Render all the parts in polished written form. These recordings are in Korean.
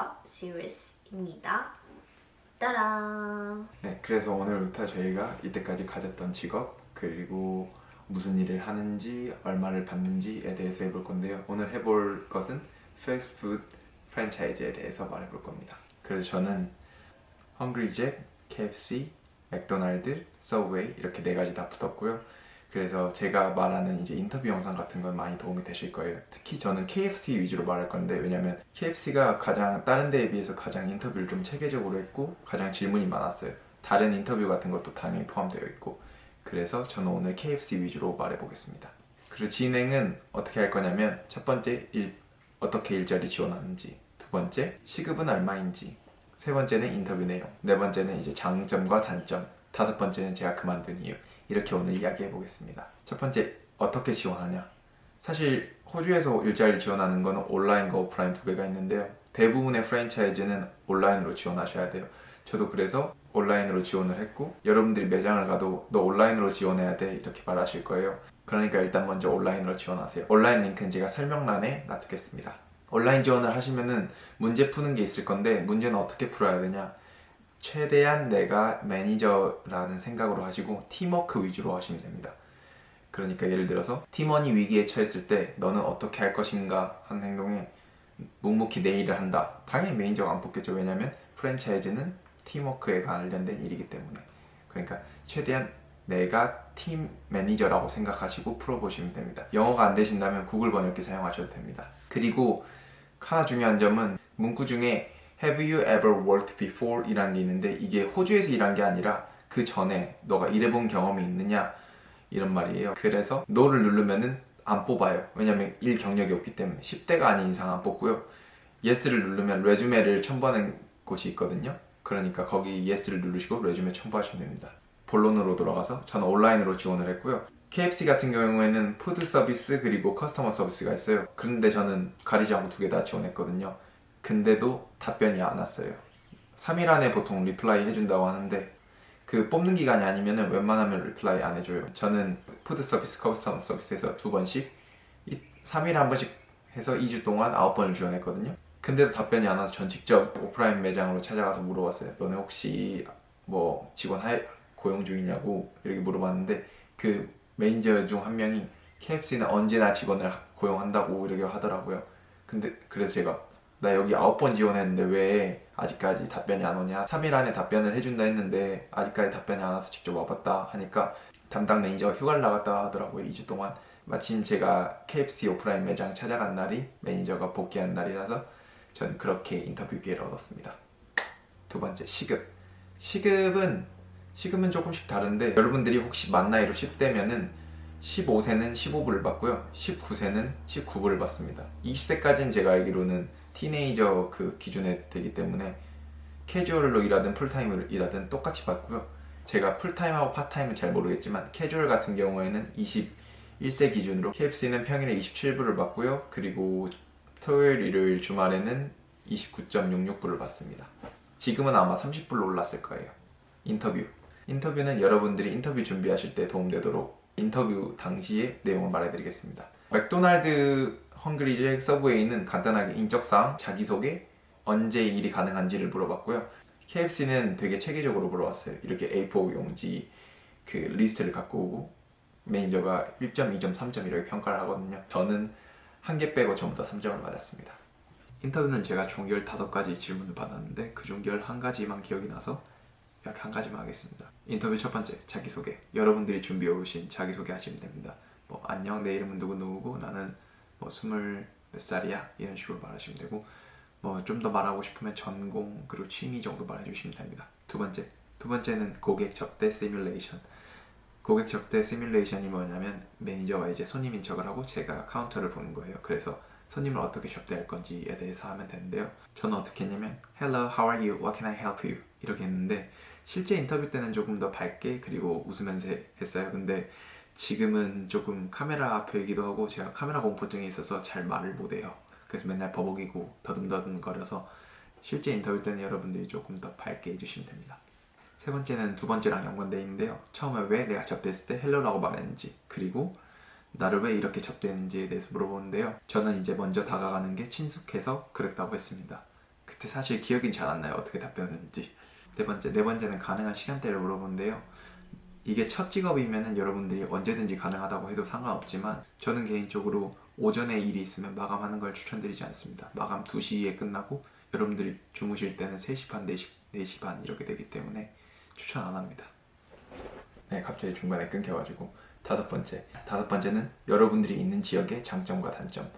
직업 시리즈입니다. 따란! 네, 그래서 오늘부터 저희가 이때까지 가졌던 직업 그리고 무슨 일을 하는지 얼마를 받는지에 대해서 해볼 건데요. 오늘 해볼 것은 패스트푸드 프랜차이즈에 대해서 말해볼 겁니다. 그래서 저는 헝그리잭, KFC, 맥도날드, 서브웨이 이렇게 네 가지 다 붙었고요. 그래서 제가 말하는 이제 인터뷰 영상 같은 건 많이 도움이 되실 거예요. 특히 저는 KFC 위주로 말할 건데, 왜냐면 KFC가 가장 다른 데에 비해서 가장 인터뷰를 좀 체계적으로 했고 가장 질문이 많았어요. 다른 인터뷰 같은 것도 당연히 포함되어 있고, 그래서 저는 오늘 KFC 위주로 말해보겠습니다. 그리고 진행은 어떻게 할 거냐면, 첫 번째 어떻게 일자리 지원하는지, 두 번째 시급은 얼마인지, 세 번째는 인터뷰 내용, 네 번째는 이제 장점과 단점, 다섯 번째는 제가 그만둔 이유. 이렇게 오늘 이야기해 보겠습니다. 첫 번째, 어떻게 지원하냐? 사실 호주에서 일자리 지원하는 거는 온라인과 오프라인 두 개가 있는데요. 대부분의 프랜차이즈는 온라인으로 지원하셔야 돼요. 저도 그래서 온라인으로 지원을 했고, 여러분들이 매장을 가도 너 온라인으로 지원해야 돼 이렇게 말하실 거예요. 그러니까 일단 먼저 온라인으로 지원하세요. 온라인 링크는 제가 설명란에 놔두겠습니다. 온라인 지원을 하시면은 문제 푸는 게 있을 건데, 문제는 어떻게 풀어야 되냐? 최대한 내가 매니저라는 생각으로 하시고 팀워크 위주로 하시면 됩니다. 그러니까 예를 들어서 팀원이 위기에 처했을 때 너는 어떻게 할 것인가 하는 행동에 묵묵히 내 일을 한다. 당연히 매니저가 안 뽑겠죠. 왜냐면 프랜차이즈는 팀워크에 관련된 일이기 때문에. 그러니까 최대한 내가 팀 매니저라고 생각하시고 풀어보시면 됩니다. 영어가 안 되신다면 구글 번역기 사용하셔도 됩니다. 그리고 하나 중요한 점은 문구 중에 Have you ever worked before? 이라는 게 있는데, 이게 호주에서 일한 게 아니라 그 전에 너가 일해본 경험이 있느냐 이런 말이에요. 그래서 no를 누르면은 안 뽑아요. 왜냐면 일 경력이 없기 때문에. 10대가 아닌 이상 안 뽑고요. yes를 누르면 레주메를 첨부하는 곳이 있거든요. 그러니까 거기 yes를 누르시고 레주메 첨부하시면 됩니다. 본론으로 돌아가서 저는 온라인으로 지원을 했고요. KFC 같은 경우에는 푸드 서비스 그리고 커스터머 서비스가 있어요. 그런데 저는 가리지 않고 두 개 다 지원했거든요. 근데도 답변이 안 왔어요. 3일 안에 보통 리플라이 해준다고 하는데, 그 뽑는 기간이 아니면 웬만하면 리플라이 안 해줘요. 저는 푸드 서비스, 커스터머 서비스에서 2번씩 3일에 한 번씩 해서 2주 동안 9번을 지원했거든요. 근데도 답변이 안 와서 전 직접 오프라인 매장으로 찾아가서 물어봤어요. 너네 혹시 뭐 직원 고용 중이냐고 이렇게 물어봤는데, 그 매니저 중 한 명이 KFC는 언제나 직원을 고용한다고 이렇게 하더라고요. 근데 그래서 제가 나 여기 9번 지원했는데 왜 아직까지 답변이 안 오냐? 3일 안에 답변을 해준다 했는데 아직까지 답변이 안 와서 직접 와봤다 하니까 담당 매니저가 휴가를 나갔다 하더라고요. 2주 동안. 마침 제가 KFC 오프라인 매장 찾아간 날이 매니저가 복귀한 날이라서 전 그렇게 인터뷰 기회를 얻었습니다. 두 번째, 시급은 조금씩 다른데, 여러분들이 혹시 만 나이로 10대면은 15세는 15불을 받고요. 19세는 19불을 받습니다. 20세까지는 제가 알기로는 티네이저 그 기준에 되기 때문에 캐주얼로 일하든 풀타임으로 일하든 똑같이 받고요. 제가 풀타임하고 파타임은 잘 모르겠지만 캐주얼 같은 경우에는 21세 기준으로 KFC는 평일에 27불을 받고요. 그리고 토요일, 일요일, 주말에는 29.66불을 받습니다. 지금은 아마 30불로 올랐을 거예요. 인터뷰는 여러분들이 인터뷰 준비하실 때 도움되도록 인터뷰 당시의 내용을 말해드리겠습니다. 맥도날드, 헝그리잭, 서브웨이는 간단하게 인적사항, 자기소개, 언제 일이 가능한지를 물어봤고요. KFC는 되게 체계적으로 물어봤어요. 이렇게 A4 용지 그 리스트를 갖고 오고 매니저가 1점, 2점, 3점 이렇게 평가를 하거든요. 저는 한 개 빼고 전부 다 3점을 맞았습니다. 인터뷰는 제가 총 15가지 질문을 받았는데 그중 11가지만 기억이 나서 11가지만 하겠습니다. 인터뷰 첫 번째, 자기소개. 여러분들이 준비해 오신 자기소개 하시면 됩니다. 뭐 안녕, 내 이름은 누구누구고 나는 뭐 20몇 살이야 이런 식으로 말하시면 되고, 뭐 좀 더 말하고 싶으면 전공 그리고 취미 정도 말해주시면 됩니다. 두 번째는 고객 접대 시뮬레이션. 고객 접대 시뮬레이션이 뭐냐면 매니저가 이제 손님인 척을 하고 제가 카운터를 보는 거예요. 그래서 손님을 어떻게 접대할 건지에 대해서 하면 되는데요. 저는 어떻게 했냐면 Hello, how are you? What can I help you? 이렇게 했는데, 실제 인터뷰 때는 조금 더 밝게 그리고 웃으면서 했어요. 근데 지금은 조금 카메라 앞이기도 하고 제가 카메라 공포증이 있어서 잘 말을 못해요. 그래서 맨날 버벅이고 더듬더듬 거려서 실제 인터뷰 때는 여러분들이 조금 더 밝게 해주시면 됩니다. 세 번째는 두 번째랑 연관되어 있는데요. 처음에 왜 내가 접대했을 때 헬로라고 말했는지, 그리고 나를 왜 이렇게 접대했는지에 대해서 물어보는데요. 저는 이제 먼저 다가가는 게 친숙해서 그랬다고 했습니다. 그때 사실 기억이 잘 안 나요. 어떻게 답변했는지. 네 번째는 가능한 시간대를 물어보는데요. 이게 첫 직업이면 여러분들이 언제든지 가능하다고 해도 상관없지만 저는 개인적으로 오전에 일이 있으면 마감하는 걸 추천드리지 않습니다. 마감 2시에 끝나고 여러분들이 주무실 때는 3시 반, 4시 반 이렇게 되기 때문에 추천 안 합니다. 네, 갑자기 중간에 끊겨가지고 다섯 번째는 여러분들이 있는 지역의 장점과 단점.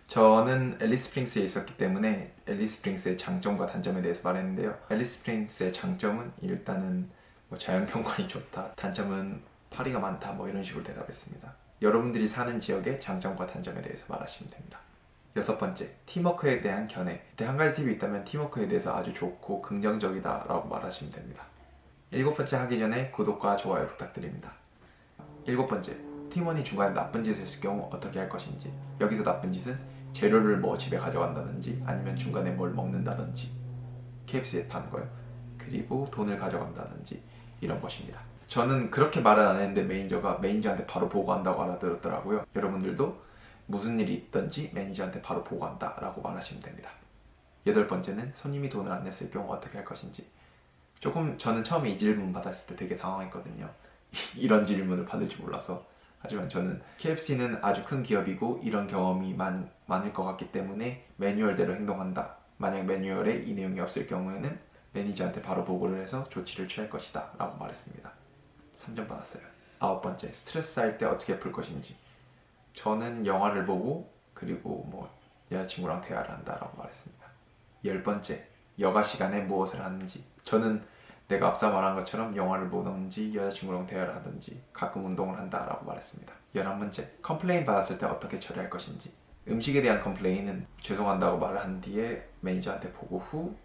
저는 앨리스 스프링스에 있었기 때문에 앨리스 스프링스의 장점과 단점에 대해서 말했는데요. 앨리스 스프링스의 장점은 일단은 뭐 자연경관이 좋다, 단점은 파리가 많다, 뭐 이런 식으로 대답했습니다. 여러분들이 사는 지역의 장점과 단점에 대해서 말하시면 됩니다. 여섯 번째, 팀워크에 대한 견해. 한 가지 팁이 있다면 팀워크에 대해서 아주 좋고 긍정적이다 라고 말하시면 됩니다. 일곱 번째 하기 전에 구독과 좋아요 부탁드립니다. 일곱 번째, 팀원이 중간에 나쁜 짓을 했을 경우 어떻게 할 것인지. 여기서 나쁜 짓은 재료를 뭐 집에 가져간다든지 아니면 중간에 뭘 먹는다든지 KFC에 파는 거요. 그리고 돈을 가져간다든지 이런 것입니다. 저는 그렇게 말은 안 했는데 매니저한테 바로 보고한다고 알아들었더라고요. 여러분들도 무슨 일이 있든지 매니저한테 바로 보고한다 라고 말하시면 됩니다. 여덟 번째는 손님이 돈을 안 냈을 경우 어떻게 할 것인지. 저는 처음에 이 질문 받았을 때 되게 당황했거든요. 이런 질문을 받을 줄 몰라서. 하지만 저는 KFC는 아주 큰 기업이고 이런 경험이 많을 것 같기 때문에 매뉴얼대로 행동한다. 만약 매뉴얼에 이 내용이 없을 경우에는 매니저한테 바로 보고를 해서 조치를 취할 것이다 라고 말했습니다. 3점 받았어요. 아홉 번째, 스트레스 쌓일 때 어떻게 풀 것인지. 저는 영화를 보고 그리고 뭐 여자친구랑 대화를 한다라고 말했습니다. 열 번째, 여가 시간에 무엇을 하는지. 저는 내가 앞서 말한 것처럼 영화를 보든지 여자친구랑 대화를 하든지 가끔 운동을 한다라고 말했습니다. 11번째, 컴플레인 받았을 때 어떻게 처리할 것인지. 음식에 대한 컴플레인은 죄송한다고 말을 한 뒤에 매니저한테 보고 후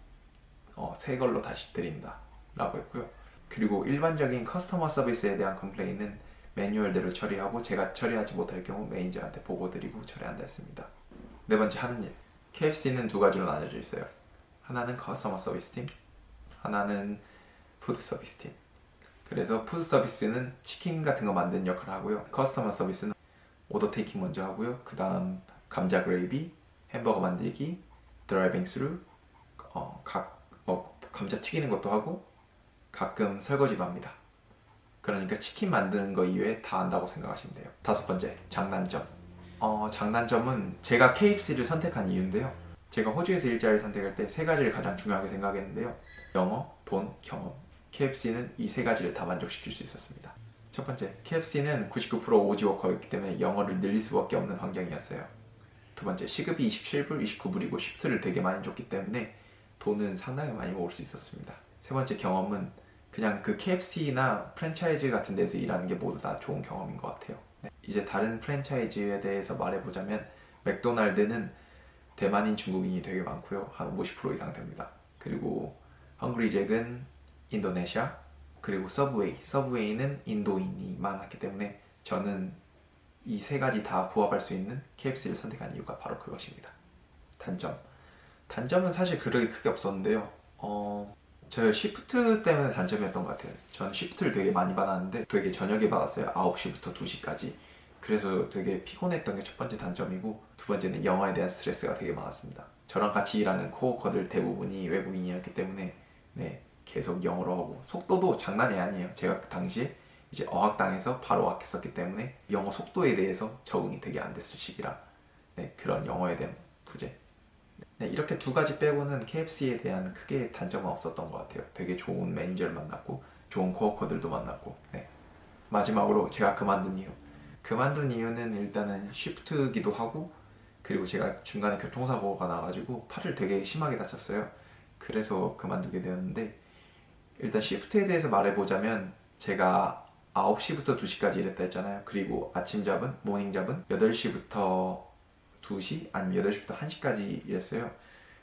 새 걸로 다시 드린다 라고 했고요. 그리고 일반적인 커스터머 서비스에 대한 컴플레인은 매뉴얼대로 처리하고 제가 처리하지 못할 경우 매니저한테 보고 드리고 처리한다 했습니다. 네 번째, 하는 일. KFC는 두 가지로 나눠져 있어요. 하나는 커스터머 서비스 팀, 하나는 푸드 서비스 팀. 그래서 푸드 서비스는 치킨 같은 거 만드는 역할을 하고요. 커스터머 서비스는 오더 테이킹 먼저 하고요. 그 다음 감자 그레이비, 햄버거 만들기, 드라이빙 스루, 감자 튀기는 것도 하고 가끔 설거지도 합니다. 그러니까 치킨 만드는 거 이외에 다 한다고 생각하시면 돼요. 다섯 번째, 장단점. 장단점은 제가 KFC를 선택한 이유인데요. 제가 호주에서 일자리를 선택할 때 세 가지를 가장 중요하게 생각했는데요. 영어, 돈, 경험. KFC는 이 세 가지를 다 만족시킬 수 있었습니다. 첫 번째, KFC는 99% 오지워커였기 때문에 영어를 늘릴 수밖에 없는 환경이었어요. 두 번째, 시급이 27불, 29불이고 시프트를 되게 많이 줬기 때문에 돈은 상당히 많이 모을 수 있었습니다. 세 번째, 경험은 그냥 그 KFC나 프랜차이즈 같은 데서 일하는 게 모두 다 좋은 경험인 것 같아요. 네. 이제 다른 프랜차이즈에 대해서 말해보자면 맥도날드는 대만인 중국인이 되게 많고요. 한 50% 이상 됩니다. 그리고 헝그리잭은 인도네시아, 그리고 서브웨이는 인도인이 많았기 때문에 저는 이 세 가지 다 부합할 수 있는 KFC를 선택한 이유가 바로 그것입니다. 단점은 사실 그렇게 크게 없었는데요. 저 시프트 때문에 단점이었던 것 같아요. 저는 시프트를 되게 많이 받았는데 되게 저녁에 받았어요. 9시부터 2시까지. 그래서 되게 피곤했던 게 첫 번째 단점이고, 두 번째는 영어에 대한 스트레스가 되게 많았습니다. 저랑 같이 일하는 코워커들 대부분이 외국인이었기 때문에 계속 영어로 하고, 속도도 장난이 아니에요. 제가 그 당시에 이제 어학당에서 바로 왔었기 때문에 영어 속도에 대해서 적응이 되게 안 됐을 시기라 그런 영어에 대한 부재. 이렇게 두 가지 빼고는 KFC에 대한 크게 단점은 없었던 것 같아요. 되게 좋은 매니저를 만났고 좋은 코워커들도 만났고. 마지막으로 제가 그만둔 이유는 일단은 쉬프트기도 하고, 그리고 제가 중간에 교통사고가 나가지고 팔을 되게 심하게 다쳤어요. 그래서 그만두게 되었는데, 일단 쉬프트에 대해서 말해보자면 제가 9시부터 2시까지 일했다 했잖아요. 그리고 아침 잡은, 모닝 잡은 8시부터 2시 아니면 8시부터 1시까지 일했어요.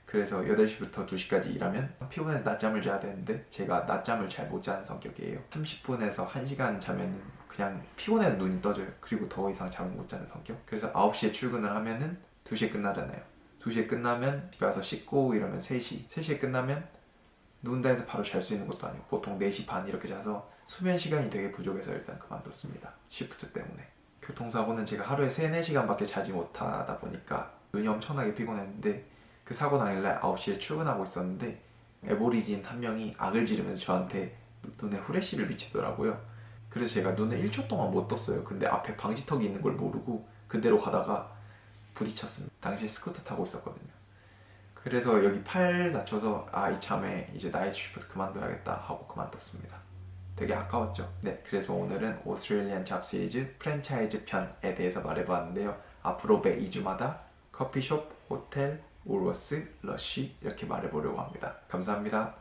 그래서 8시부터 2시까지 일하면 피곤해서 낮잠을 자야 되는데 제가 낮잠을 잘 못 자는 성격이에요. 30분에서 1시간 자면은 그냥 피곤해서 눈이 떠져요. 그리고 더 이상 잠을 못 자는 성격. 그래서 9시에 출근을 하면은 2시에 끝나잖아요. 2시에 끝나면 집에 와서 씻고 이러면 3시에 끝나면 누운다 해서 바로 잘 수 있는 것도 아니고 보통 4시 반 이렇게 자서 수면 시간이 되게 부족해서 일단 그만뒀습니다. 시프트 때문에. 교통사고는 제가 하루에 3-4시간밖에 자지 못하다 보니까 눈이 엄청나게 피곤했는데, 그 사고 당일날 9시에 출근하고 있었는데 에보리진 한 명이 악을 지르면서 저한테 눈에 후레쉬를 비치더라고요. 그래서 제가 눈을 1초 동안 못 떴어요. 근데 앞에 방지턱이 있는 걸 모르고 그대로 가다가 부딪혔습니다. 당시에 스쿠터 타고 있었거든요. 그래서 여기 팔 다쳐서 이참에 이제 나이트 쉬프트 그만둬야겠다 하고 그만뒀습니다. 되게 아까웠죠. 네, 그래서 오늘은 오스트레일리안 잡 시리즈 프랜차이즈 편에 대해서 말해보았는데요. 앞으로 매 2주마다 커피숍, 호텔, 울워스, 러쉬 이렇게 말해보려고 합니다. 감사합니다.